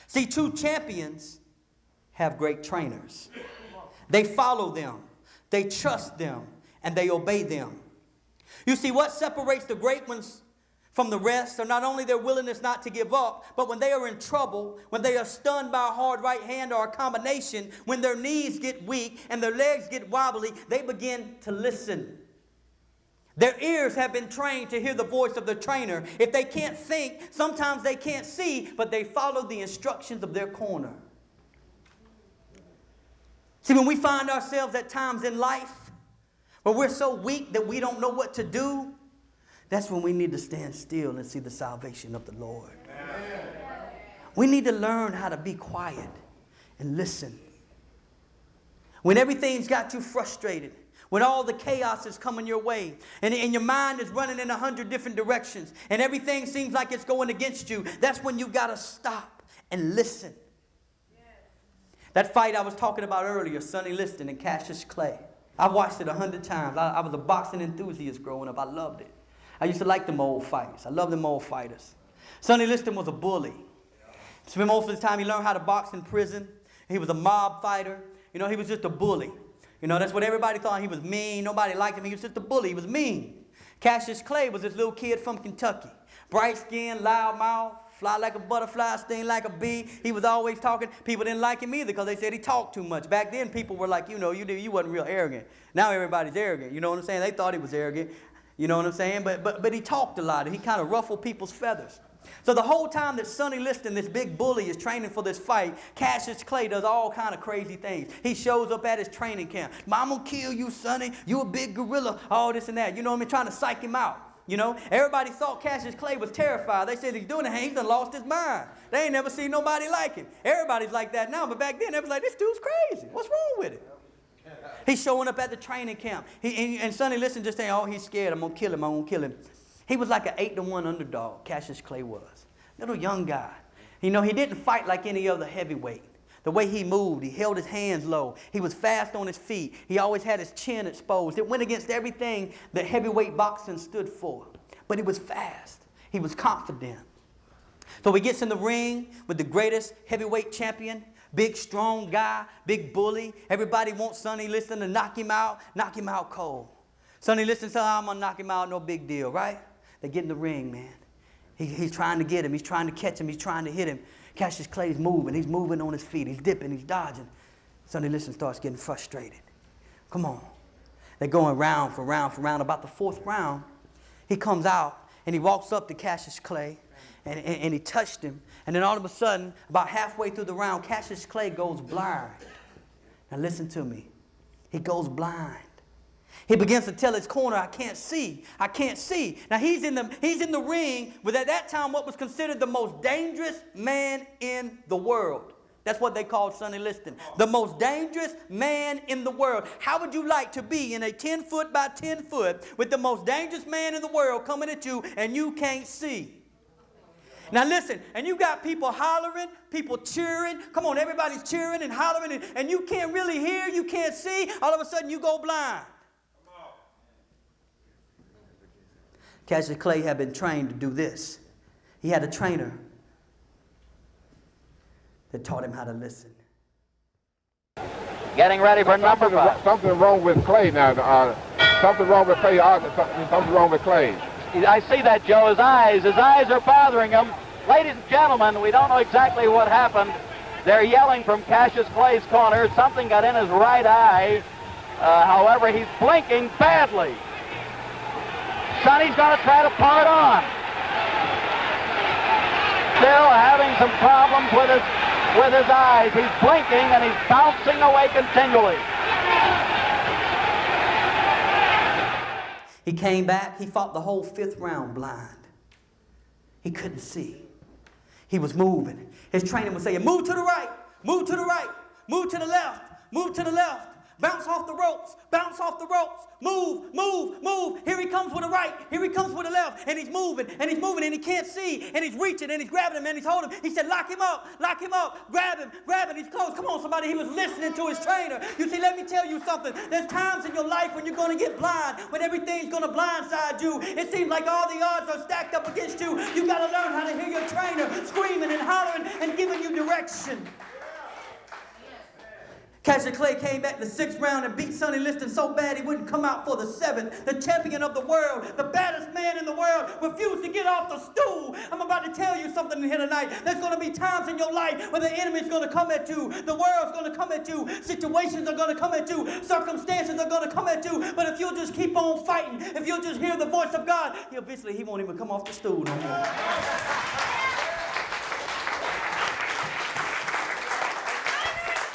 See, true champions have great trainers. They follow them, they trust them, and they obey them. You see, what separates the great ones from the rest are not only their willingness not to give up, but when they are in trouble, when they are stunned by a hard right hand or a combination, when their knees get weak and their legs get wobbly, they begin to listen. Their ears have been trained to hear the voice of the trainer. If they can't think, sometimes they can't see, but they follow the instructions of their corner. See, when we find ourselves at times in life where we're so weak that we don't know what to do, that's when we need to stand still and see the salvation of the Lord. Amen. We need to learn how to be quiet and listen. When everything's got you frustrated, when all the chaos is coming your way, and your mind is running in 100 different directions, and everything seems like it's going against you, that's when you got to stop and listen. Yes. That fight I was talking about earlier, Sonny Liston and Cassius Clay, I watched it 100 times. I was a boxing enthusiast growing up. I loved it. I used to like them old fights. I love them old fighters. Sonny Liston was a bully. Spent most of the time he learned how to box in prison. He was a mob fighter. You know, he was just a bully. You know, that's what everybody thought. He was mean. Nobody liked him. He was just a bully. He was mean. Cassius Clay was this little kid from Kentucky. Bright skin, loud mouth, fly like a butterfly, sting like a bee. He was always talking. People didn't like him either because they said he talked too much. Back then, people were like, you know, you wasn't real arrogant. Now everybody's arrogant. You know what I'm saying? They thought he was arrogant. You know what I'm saying? But he talked a lot. He kind of ruffled people's feathers. So the whole time that Sonny Liston, this big bully, is training for this fight, Cassius Clay does all kind of crazy things. He shows up at his training camp. I'm going to kill you, Sonny. You a big gorilla. All this and that. You know what I mean? Trying to psych him out. You know? Everybody thought Cassius Clay was terrified. They said he's doing it. He's done lost his mind. They ain't never seen nobody like him. Everybody's like that now. But back then, everybody's like, this dude's crazy. What's wrong with him? He's showing up at the training camp. And Sonny Liston just saying, oh, he's scared. I'm going to kill him. I'm going to kill him. He was like an 8-1 underdog, Cassius Clay was. Little young guy. You know, he didn't fight like any other heavyweight. The way he moved, he held his hands low. He was fast on his feet. He always had his chin exposed. It went against everything that heavyweight boxing stood for. But he was fast. He was confident. So he gets in the ring with the greatest heavyweight champion. Big, strong guy, big bully. Everybody wants Sonny Liston to knock him out cold. Sonny Liston says, I'm going to knock him out, no big deal, right? They get in the ring, man. He's trying to get him. He's trying to catch him. He's trying to hit him. Cassius Clay's moving. He's moving on his feet. He's dipping. He's dodging. Sonny Liston starts getting frustrated. Come on. They're going round for round for round. About the fourth round, he comes out and he walks up to Cassius Clay and he touched him. And then all of a sudden, about halfway through the round, Cassius Clay goes blind. Now listen to me. He goes blind. He begins to tell his corner, I can't see. I can't see. Now he's in the ring with at that time what was considered the most dangerous man in the world. That's what they called Sonny Liston. The most dangerous man in the world. How would you like to be in a 10-foot by 10-foot with the most dangerous man in the world coming at you and you can't see? Now listen, and you got people hollering, people cheering. Come on, everybody's cheering and hollering, and you can't really hear, you can't see. All of a sudden you go blind. Cassius Clay had been trained to do this. He had a trainer that taught him how to listen. Getting ready for number 5. Something wrong with Clay now. Something wrong with Clay. Something wrong with Clay. I see that, Joe. His eyes are bothering him. Ladies and gentlemen, we don't know exactly what happened. They're yelling from Cassius Clay's corner. Something got in his right eye. However, he's blinking badly. Sonny's going to try to part on. Still having some problems with his eyes. He's blinking and he's bouncing away continually. He came back. He fought the whole 5th round blind. He couldn't see. He was moving. His trainer was saying, move to the right, move to the right, move to the left, move to the left. Bounce off the ropes, bounce off the ropes, move, move, move. Here he comes with the right, here he comes with the left, and he's moving, and he can't see, and he's reaching, and he's grabbing him, and he's holding him. He said, lock him up, grab him, he's close. Come on, somebody, he was listening to his trainer. You see, let me tell you something. There's times in your life when you're going to get blind, when everything's going to blindside you. It seems like all the odds are stacked up against you. You got to learn how to hear your trainer screaming and hollering and giving you direction. direction. Cassius Clay came back the 6th round and beat Sonny Liston so bad he wouldn't come out for the 7th. The champion of the world, the baddest man in the world, refused to get off the stool. I'm about to tell you something here tonight. There's going to be times in your life where the enemy's going to come at you. The world's going to come at you. Situations are going to come at you. Circumstances are going to come at you. But if you'll just keep on fighting, if you'll just hear the voice of God, eventually he won't even come off the stool no more.